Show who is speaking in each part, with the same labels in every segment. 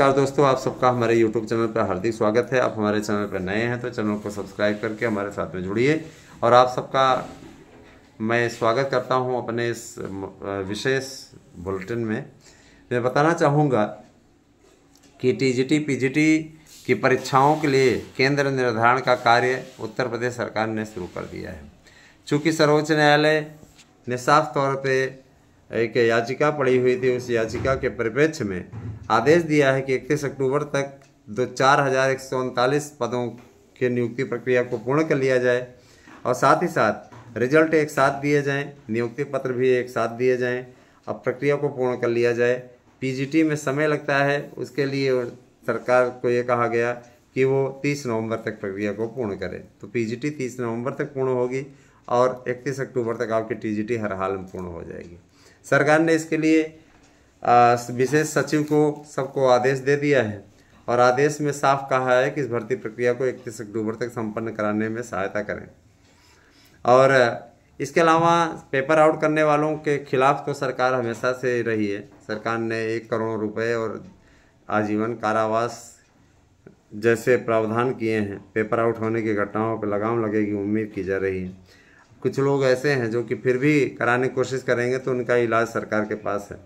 Speaker 1: नमस्कार दोस्तों, आप सबका हमारे YouTube चैनल पर हार्दिक स्वागत है। आप हमारे चैनल पर नए हैं तो चैनल को सब्सक्राइब करके हमारे साथ में जुड़िए। और आप सबका मैं स्वागत करता हूं अपने इस विशेष बुलेटिन में। मैं बताना चाहूँगा कि टीजीटी पीजीटी की परीक्षाओं के लिए केंद्र निर्धारण का कार्य उत्तर प्रदेश सरकार ने शुरू कर दिया है। चूँकि सर्वोच्च न्यायालय ने साफ तौर पर एक याचिका पड़ी हुई थी, उस याचिका के परिप्रेक्ष्य में आदेश दिया है कि 31 अक्टूबर तक 4,139 पदों के नियुक्ति प्रक्रिया को पूर्ण कर लिया जाए और साथ ही साथ रिजल्ट एक साथ दिए जाएं, नियुक्ति पत्र भी एक साथ दिए जाएं। अब प्रक्रिया को पूर्ण कर लिया जाए। पीजीटी में समय लगता है, उसके लिए सरकार को ये कहा गया कि वो 30 नवंबर तक प्रक्रिया को पूर्ण करे। तो पीजीटी 30 नवंबर तक पूर्ण होगी और 31 अक्टूबर तक आपकी टीजीटी हर हाल में पूर्ण हो जाएगी। सरकार ने इसके लिए विशेष सचिव को सबको आदेश दे दिया है और आदेश में साफ कहा है कि इस भर्ती प्रक्रिया को 31 अक्टूबर तक संपन्न कराने में सहायता करें। और इसके अलावा पेपर आउट करने वालों के खिलाफ तो सरकार हमेशा से रही है। सरकार ने 1 करोड़ रुपए और आजीवन कारावास जैसे प्रावधान किए हैं। पेपर आउट होने की घटनाओं पर लगाम लगेगी, उम्मीद की जा रही है। कुछ लोग ऐसे हैं जो कि फिर भी कराने की कोशिश करेंगे तो उनका इलाज सरकार के पास है।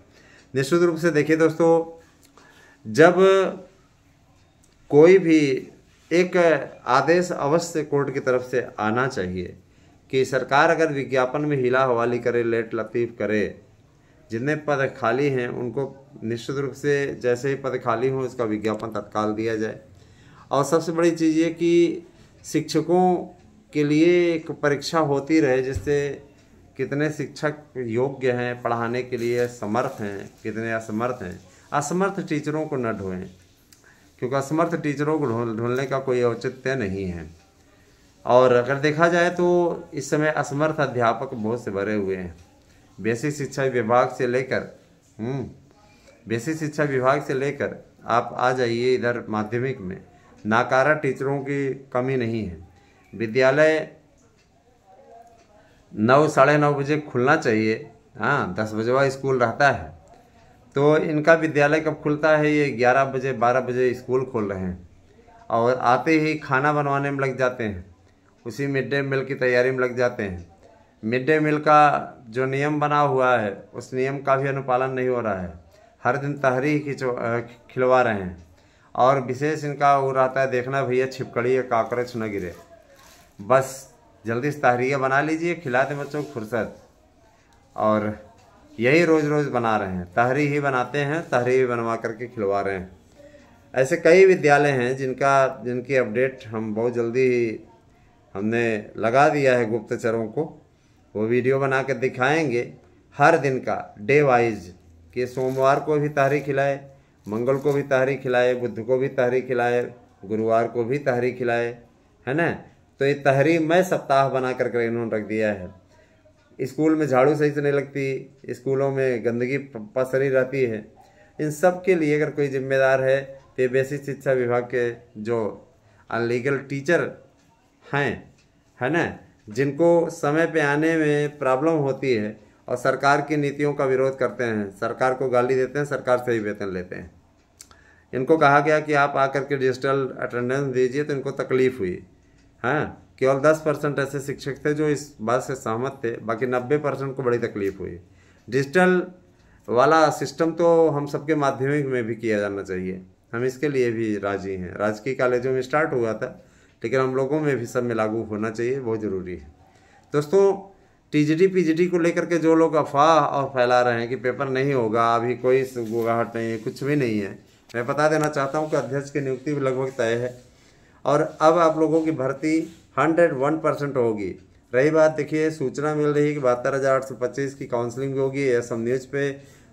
Speaker 1: निश्चित रूप से देखिए दोस्तों, जब कोई भी एक आदेश अवश्य कोर्ट की तरफ से आना चाहिए कि सरकार अगर विज्ञापन में हिला हवाली करे, लेट लतीफ़ करे, जितने पद खाली हैं उनको निश्चित रूप से जैसे ही पद खाली हों उसका विज्ञापन तत्काल दिया जाए। और सबसे बड़ी चीज़ ये कि शिक्षकों के लिए एक परीक्षा होती रहे, जिससे कितने शिक्षक योग्य हैं पढ़ाने के लिए, समर्थ हैं, कितने असमर्थ हैं। असमर्थ टीचरों को न ढूंढें, क्योंकि असमर्थ टीचरों को ढूंढने का कोई औचित्य नहीं है। और अगर देखा जाए तो इस समय असमर्थ अध्यापक बहुत से भरे हुए हैं। बेसिक शिक्षा विभाग से लेकर आप आ जाइए इधर माध्यमिक में, नाकारा टीचरों की कमी नहीं है। विद्यालय 9 साढ़े 9 बजे खुलना चाहिए। 10 बजे स्कूल रहता है, तो इनका विद्यालय कब खुलता है? ये 11 बजे 12 बजे स्कूल खोल रहे हैं और आते ही खाना बनवाने में लग जाते हैं, उसी मिड डे मील की तैयारी में लग जाते हैं। मिड डे मील का जो नियम बना हुआ है उस नियम का भी अनुपालन नहीं हो रहा है। हर दिन तहरी खिलवा रहे हैं और विशेष इनका वो रहता है देखना भैया छिपकली या काकरोच न गिरे। बस जल्दी से तहरीया बना लीजिए, खिला दें बच्चों को फुर्सत। और यही रोज़ रोज़ बना रहे हैं, तहरी ही बनाते हैं, तहरी ही बनवा करके खिलवा रहे हैं। ऐसे कई विद्यालय हैं जिनकी अपडेट हम बहुत जल्दी हमने लगा दिया है गुप्तचरों को। वो वीडियो बना कर दिखाएंगे हर दिन का, डे वाइज, कि सोमवार को भी तहरी खिलाए, मंगल को भी तहरी खिलाए, बुध को भी तहरी खिलाए, गुरुवार को भी तहरी खिलाए, है ना। तो ये तहरी मैं सप्ताह बना करके इन्होंने रख दिया है। स्कूल में झाड़ू सही से नहीं लगती, स्कूलों में गंदगी पसरी रहती है। इन सब के लिए अगर कोई जिम्मेदार है तो बेसिक शिक्षा विभाग के जो अनलीगल टीचर हैं, है ना, जिनको समय पे आने में प्रॉब्लम होती है और सरकार की नीतियों का विरोध करते हैं, सरकार को गाली देते हैं, सरकार से ही वेतन लेते हैं। इनको कहा गया कि आप आकर के डिजिटल अटेंडेंस दीजिए, तो इनको तकलीफ हुई। केवल 10% ऐसे शिक्षक थे जो इस बात से सहमत थे, बाकी 90% को बड़ी तकलीफ हुई। डिजिटल वाला सिस्टम तो हम सबके माध्यमिक में भी किया जाना चाहिए, हम इसके लिए भी राजी हैं। राजकीय कॉलेजों में स्टार्ट हुआ था, लेकिन हम लोगों में भी सब में लागू होना चाहिए, बहुत ज़रूरी है। दोस्तों, टीजीटी पीजीटी को लेकर के जो लोग अफवाह और फैला रहे हैं कि पेपर नहीं होगा, अभी कोई गुगाहट नहीं है, कुछ भी नहीं है, मैं बता देना चाहता हूँ कि अध्यक्ष की नियुक्ति भी लगभग तय है और अब आप लोगों की भर्ती 101% होगी। रही बात, देखिए सूचना मिल रही है कि 72,825 की काउंसलिंग भी होगी। एएसएम न्यूज़ पे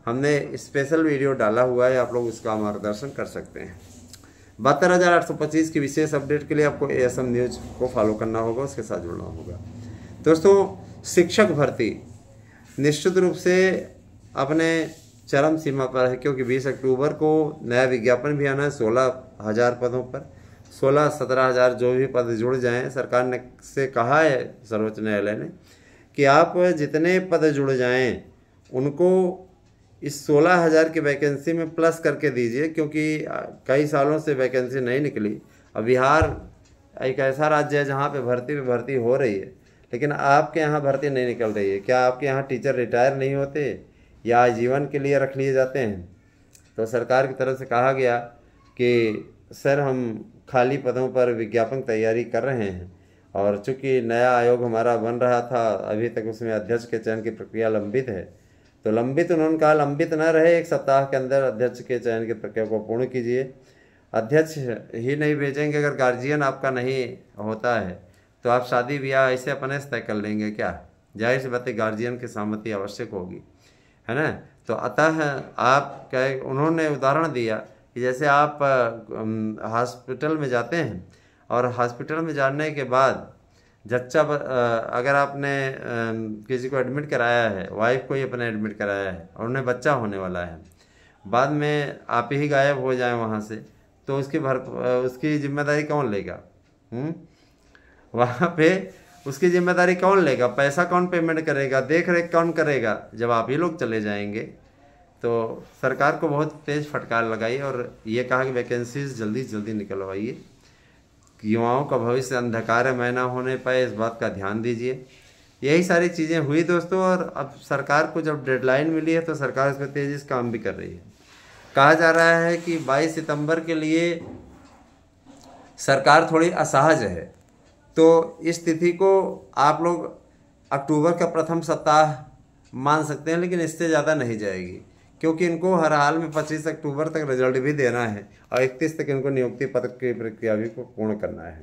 Speaker 1: हमने स्पेशल वीडियो डाला हुआ है, आप लोग उसका मार्गदर्शन कर सकते हैं। 72,825 की विशेष अपडेट के लिए आपको एएसएम न्यूज़ को फॉलो करना होगा, उसके साथ जुड़ना होगा। दोस्तों, शिक्षक भर्ती निश्चित रूप से अपने चरम सीमा पर है, क्योंकि 20 अक्टूबर को नया विज्ञापन भी आना है 16,000 पदों पर। 16-17,000 जो भी पद जुड़ जाएं, सरकार ने से कहा है सर्वोच्च न्यायालय ने कि आप जितने पद जुड़ जाएं उनको इस 16,000 की वैकेंसी में प्लस करके दीजिए, क्योंकि कई सालों से वैकेंसी नहीं निकली। अब बिहार एक ऐसा राज्य है जहाँ पे भर्ती हो रही है, लेकिन आपके यहाँ भर्ती नहीं निकल रही है। क्या आपके यहाँ टीचर रिटायर नहीं होते या जीवन के लिए रख लिए जाते हैं? तो सरकार की तरफ से कहा गया कि सर हम खाली पदों पर विज्ञापन तैयारी कर रहे हैं, और चूंकि नया आयोग हमारा बन रहा था, अभी तक उसमें अध्यक्ष के चयन की प्रक्रिया लंबित है। तो लंबित, उन्होंने कहा लंबित न रहे, 1 सप्ताह के अंदर अध्यक्ष के चयन की प्रक्रिया को पूर्ण कीजिए। अध्यक्ष ही नहीं भेजेंगे, अगर गार्जियन आपका नहीं होता है तो आप शादी ब्याह ऐसे अपने से तय कर लेंगे क्या? जाहिर सी बात है गार्जियन की सहमति आवश्यक होगी, है ना। तो अतः आप क्या, उन्होंने उदाहरण दिया कि जैसे आप हॉस्पिटल में जाते हैं और हॉस्पिटल में जाने के बाद जच्चा अगर आपने किसी को एडमिट कराया है, वाइफ को ही अपने एडमिट कराया है और उन्हें बच्चा होने वाला है, बाद में आप ही गायब हो जाए वहाँ से, तो उसकी जिम्मेदारी कौन लेगा? वहाँ पे उसकी जिम्मेदारी कौन लेगा? पैसा कौन पेमेंट करेगा? देख रेख कौन करेगा जब आप ही लोग चले जाएंगे? तो सरकार को बहुत तेज फटकार लगाई और ये कहा कि वैकेंसीज जल्दी से जल्दी निकलवाइए, युवाओं का भविष्य अंधकारमय न होने पाए, इस बात का ध्यान दीजिए। यही सारी चीज़ें हुई दोस्तों, और अब सरकार को जब डेडलाइन मिली है तो सरकार इस पर तेज़ी से काम भी कर रही है। कहा जा रहा है कि 22 सितंबर के लिए सरकार थोड़ी असहज है, तो इस तिथि को आप लोग अक्टूबर का प्रथम सप्ताह मान सकते हैं, लेकिन इससे ज़्यादा नहीं जाएगी, क्योंकि इनको हर हाल में 25 अक्टूबर तक रिजल्ट भी देना है और 31 तक इनको नियुक्ति पत्र की प्रक्रिया भी को पूर्ण करना है।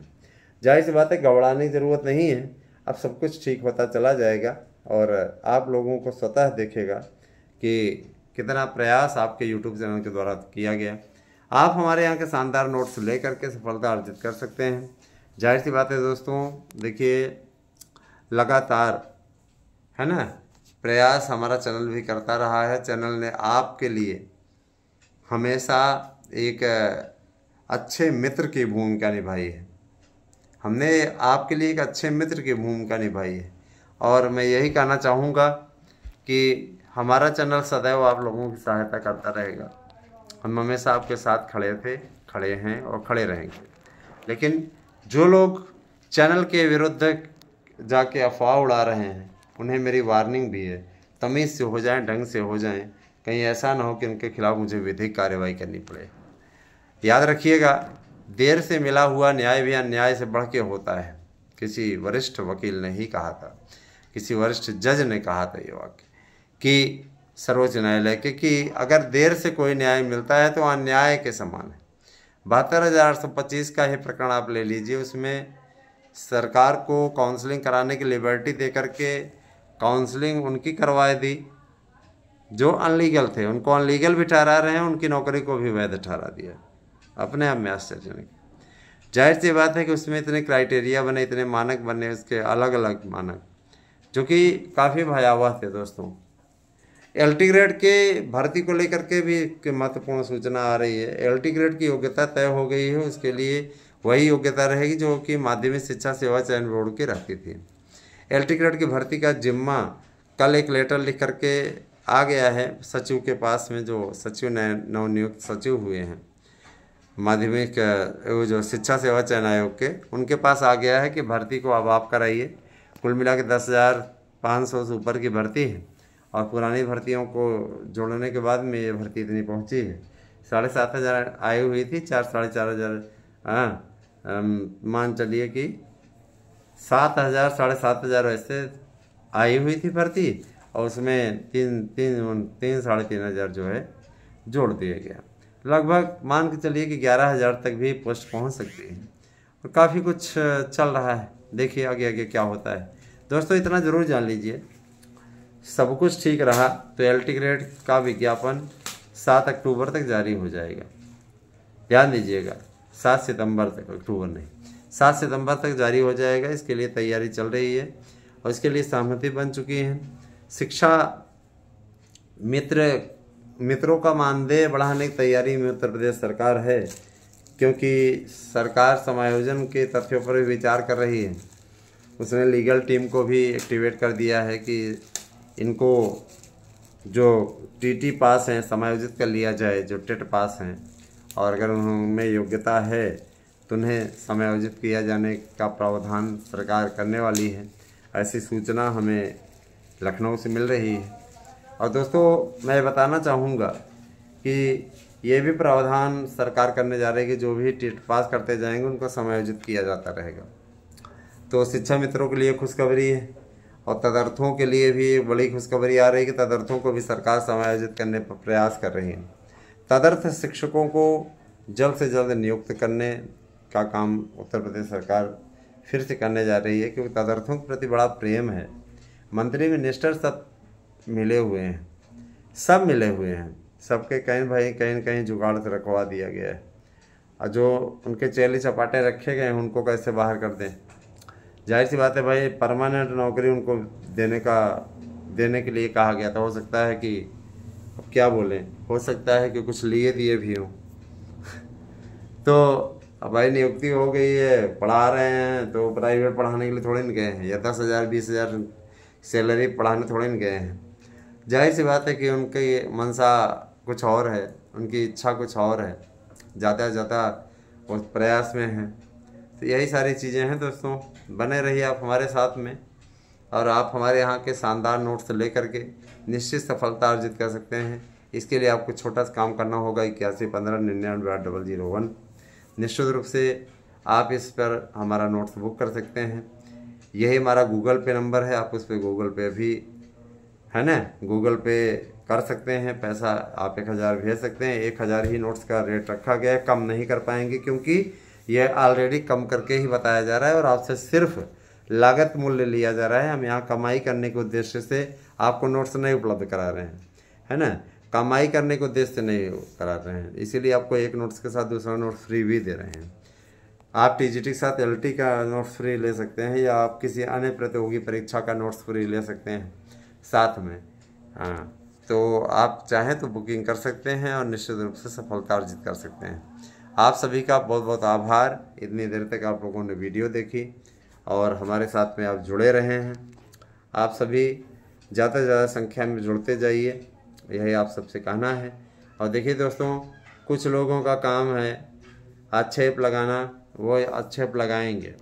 Speaker 1: जाहिर सी बात है घबराने की ज़रूरत नहीं है, अब सब कुछ ठीक होता चला जाएगा और आप लोगों को स्वतः देखेगा कि कितना प्रयास आपके यूट्यूब चैनल के द्वारा किया गया। आप हमारे यहाँ के शानदार नोट्स ले करके सफलता अर्जित कर सकते हैं। जाहिर सी बात है दोस्तों, देखिए लगातार, है ना, प्रयास हमारा चैनल भी करता रहा है। चैनल ने आपके लिए हमेशा एक अच्छे मित्र की भूमिका निभाई है। हमने आपके लिए एक अच्छे मित्र की भूमिका निभाई है, और मैं यही कहना चाहूँगा कि हमारा चैनल सदैव आप लोगों की सहायता करता रहेगा। हम हमेशा आपके साथ खड़े थे, खड़े हैं और खड़े रहेंगे। लेकिन जो लोग चैनल के विरुद्ध जाके अफवाह उड़ा रहे हैं, उन्हें मेरी वार्निंग भी है, तमीज़ से हो जाएं, ढंग से हो जाएं, कहीं ऐसा ना हो कि उनके खिलाफ मुझे विधिक कार्रवाई करनी पड़े। याद रखिएगा, देर से मिला हुआ न्याय भी अन्याय से बढ़ के होता है। किसी वरिष्ठ वकील ने ही कहा था, किसी वरिष्ठ जज ने कहा था ये वाक्य कि सर्वोच्च न्यायालय के, कि अगर देर से कोई न्याय मिलता है तो अन्याय के समान है। 72,825 का ही प्रकरण आप ले लीजिए, उसमें सरकार को काउंसलिंग कराने की लिबर्टी दे करके काउंसलिंग उनकी करवा दी जो अनलीगल थे, उनको अनलीगल भी ठहरा रहे हैं, उनकी नौकरी को भी वैध ठहरा दिया। अपने आप में आश्चर्यजनक। जाहिर सी बात है कि उसमें इतने क्राइटेरिया बने, इतने मानक बने, उसके अलग अलग मानक, जो कि काफ़ी भयावह थे दोस्तों। LT ग्रेड के भर्ती को लेकर के भी महत्वपूर्ण सूचना आ रही है। LT ग्रेड की योग्यता तय हो गई है, उसके लिए वही योग्यता रहेगी जो कि माध्यमिक शिक्षा सेवा चयन बोर्ड की रहती थी। LT ग्रेड की भर्ती का जिम्मा कल एक लेटर लिख करके आ गया है सचिव के पास में, जो सचिव नवनियुक्त सचिव हुए हैं माध्यमिक वो जो शिक्षा सेवा चयन आयोग के, उनके पास आ गया है कि भर्ती को अब आप कराइए। कुल मिला के 10,500 से ऊपर की भर्ती है, और पुरानी भर्तियों को जोड़ने के बाद में ये भर्ती इतनी पहुंची है। 7,500 आई हुई थी, 4,500 मान चलिए कि 7,000 7,500 वैसे आई हुई थी भर्ती, और उसमें 3,500 जो है जोड़ दिया गया। लगभग मान के चलिए कि 11,000 तक भी पोस्ट पहुंच सकती है, और काफ़ी कुछ चल रहा है। देखिए आगे आगे क्या होता है दोस्तों। इतना ज़रूर जान लीजिए, सब कुछ ठीक रहा तो LT ग्रेड का विज्ञापन 7 अक्टूबर तक जारी हो जाएगा। ध्यान दीजिएगा, 7 सितंबर तक, अक्टूबर नहीं, 7 सितंबर तक जारी हो जाएगा। इसके लिए तैयारी चल रही है और इसके लिए सहमति बन चुकी है। शिक्षा मित्रों का मानदेय बढ़ाने की तैयारी में उत्तर प्रदेश सरकार है, क्योंकि सरकार समायोजन के तथ्यों पर भी विचार कर रही है। उसने लीगल टीम को भी एक्टिवेट कर दिया है कि इनको जो टीटी पास हैं समायोजित कर लिया जाए, जो टेट पास हैं और अगर उनमें योग्यता है तो उन्हें समायोजित किया जाने का प्रावधान सरकार करने वाली है। ऐसी सूचना हमें लखनऊ से मिल रही है। और दोस्तों मैं बताना चाहूँगा कि ये भी प्रावधान सरकार करने जा रही है कि जो भी टेट पास करते जाएंगे उनको समायोजित किया जाता रहेगा। तो शिक्षा मित्रों के लिए खुशखबरी है और तदर्थों के लिए भी बड़ी खुशखबरी आ रही है कि तदर्थों को भी सरकार समायोजित करने पर प्रयास कर रही है। तदर्थ शिक्षकों को जल्द से जल्द नियुक्त करने का काम उत्तर प्रदेश सरकार फिर से करने जा रही है, क्योंकि तदर्थों के प्रति बड़ा प्रेम है। मंत्री मिनिस्टर सब मिले हुए हैं, सबके कहीं न कहीं जुगाड़ से रखवा दिया गया है। और जो उनके चेले चपाटे रखे गए हैं उनको कैसे बाहर कर दें। जाहिर सी बात है भाई, परमानेंट नौकरी उनको देने के लिए कहा गया था। हो सकता है कि अब क्या बोलें, हो सकता है कि कुछ लिए दिए भी हों। तो अब भाई नियुक्ति हो गई है, पढ़ा रहे हैं, तो प्राइवेट पढ़ाने के लिए थोड़े न गए हैं या 10,000 20,000 सैलरी पढ़ाने थोड़े न गए हैं। जाहिर सी बात है कि उनकी मंशा कुछ और है, उनकी इच्छा कुछ और है, ज़्यादा उस प्रयास में है। तो यही सारी चीज़ें हैं दोस्तों। बने रहिए आप हमारे साथ में और आप हमारे यहाँ के शानदार नोट्स लेकर के निश्चित सफलता अर्जित कर सकते हैं। इसके लिए आपको छोटा सा काम करना होगा 8115998001। निश्चित रूप से आप इस पर हमारा नोट्स बुक कर सकते हैं। यही हमारा गूगल पे नंबर है, आप उस पर गूगल पे भी है ना, गूगल पे कर सकते हैं। पैसा आप 1000 भेज सकते हैं। 1000 ही नोट्स का रेट रखा गया है, कम नहीं कर पाएंगे क्योंकि यह ऑलरेडी कम करके ही बताया जा रहा है और आपसे सिर्फ लागत मूल्य लिया जा रहा है। हम यहाँ कमाई करने के उद्देश्य से आपको नोट्स नहीं उपलब्ध करा रहे हैं, है ना, कमाई करने के उद्देश्य से नहीं करा रहे हैं। इसीलिए आपको एक नोट्स के साथ दूसरा नोट्स फ्री भी दे रहे हैं। आप टीजीटी के साथ एलटी का नोट्स फ्री ले सकते हैं या आप किसी अन्य प्रतियोगी परीक्षा का नोट्स फ्री ले सकते हैं साथ में। हाँ, तो आप चाहें तो बुकिंग कर सकते हैं और निश्चित रूप से सफलता अर्जित कर सकते हैं। आप सभी का बहुत बहुत आभार। इतनी देर तक आप लोगों ने वीडियो देखी और हमारे साथ में आप जुड़े रहे हैं। आप सभी ज़्यादा से ज़्यादा संख्या में जुड़ते जाइए, यही आप सबसे कहना है। और देखिए दोस्तों, कुछ लोगों का काम है आक्षेप लगाना, वो आक्षेप लगाएंगे,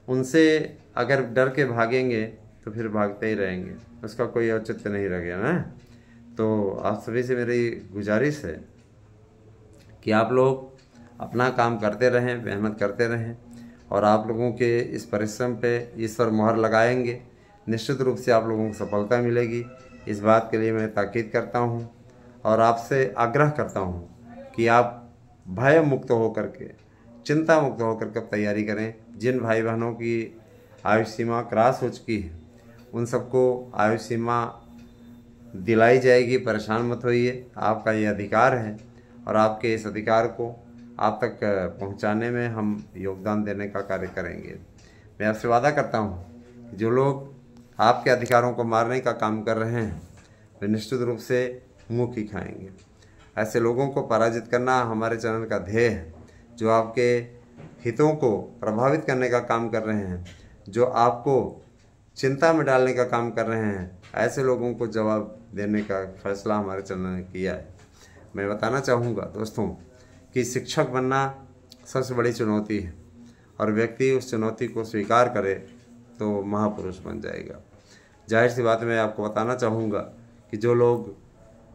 Speaker 1: उनसे अगर डर के भागेंगे तो फिर भागते ही रहेंगे, उसका कोई औचित्य नहीं रह गया ना। तो आप सभी से मेरी गुजारिश है कि आप लोग अपना काम करते रहें, मेहनत करते रहें और आप लोगों के इस परिश्रम पे ईश्वर मोहर लगाएंगे। निश्चित रूप से आप लोगों को सफलता मिलेगी। इस बात के लिए मैं ताकीद करता हूँ और आपसे आग्रह करता हूँ कि आप भय मुक्त होकर के, चिंता मुक्त होकर के तैयारी करें। जिन भाई बहनों की आयु सीमा क्रॉस हो चुकी है उन सबको आयु सीमा दिलाई जाएगी। परेशान मत होइए, आपका ये अधिकार है और आपके इस अधिकार को आप तक पहुंचाने में हम योगदान देने का कार्य करेंगे। मैं आपसे वादा करता हूं कि जो लोग आपके अधिकारों को मारने का काम कर रहे हैं वे निश्चित रूप से मुँह की खाएंगे। ऐसे लोगों को पराजित करना हमारे चैनल का ध्येय है। जो आपके हितों को प्रभावित करने का काम कर रहे हैं, जो आपको चिंता में डालने का काम कर रहे हैं, ऐसे लोगों को जवाब देने का फैसला हमारे चैनल ने किया है। मैं बताना चाहूँगा दोस्तों कि शिक्षक बनना सबसे बड़ी चुनौती है और व्यक्ति उस चुनौती को स्वीकार करे तो महापुरुष बन जाएगा। जाहिर सी बात मैं आपको बताना चाहूँगा कि जो लोग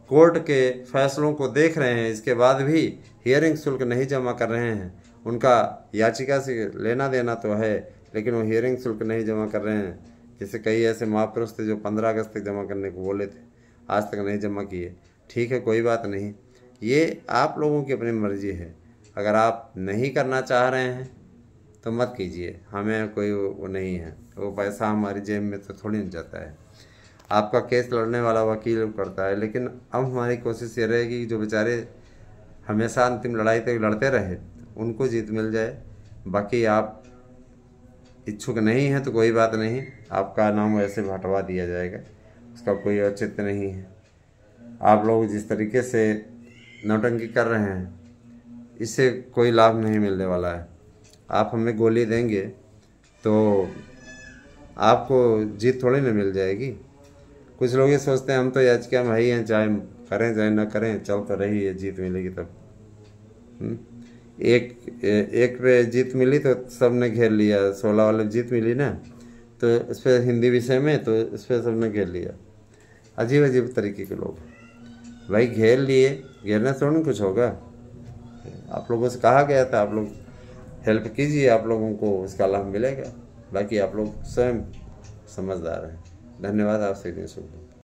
Speaker 1: कोर्ट के फैसलों को देख रहे हैं, इसके बाद भी हियरिंग शुल्क नहीं जमा कर रहे हैं, उनका याचिका से लेना देना तो है लेकिन वो हियरिंग शुल्क नहीं जमा कर रहे हैं। जैसे कई ऐसे महापुरुष थे जो 15 अगस्त तक जमा करने को बोले थे, आज तक नहीं जमा किए। ठीक है, कोई बात नहीं, ये आप लोगों की अपनी मर्जी है। अगर आप नहीं करना चाह रहे हैं तो मत कीजिए, हमें कोई वो नहीं है, वो पैसा हमारी जेब में तो थोड़ी नहीं जाता है। आपका केस लड़ने वाला वकील करता है, लेकिन अब हमारी कोशिश ये रहेगी कि जो बेचारे हमेशा अंतिम लड़ाई तक लड़ते रहे उनको जीत मिल जाए। बाकी आप इच्छुक नहीं हैं तो कोई बात नहीं, आपका नाम वैसे हटवा दिया जाएगा, उसका कोई औचित्य नहीं है। आप लोग जिस तरीके से नौटंकी कर रहे हैं इससे कोई लाभ नहीं मिलने वाला है। आप हमें गोली देंगे तो आपको जीत थोड़ी ना मिल जाएगी। कुछ लोग ये सोचते हैं हम तो एच के भाई हैं, चाहे करें चाहे ना करें, चल तो रही है, जीत मिलेगी तब। एक पे जीत मिली तो सबने घेर लिया, 16 वाले जीत मिली ना, तो इस पर हिंदी विषय में, तो इस पर सबने घेर लिया। अजीब अजीब तरीके के लोग भाई घेर लिए, घेरने से थोड़ी कुछ होगा। आप लोगों से कहा गया था, आप लोग हेल्प कीजिए, आप लोगों को उसका लाभ मिलेगा। बाकी आप लोग स्वयं समझदार हैं। धन्यवाद, आपसे दिन शुभ।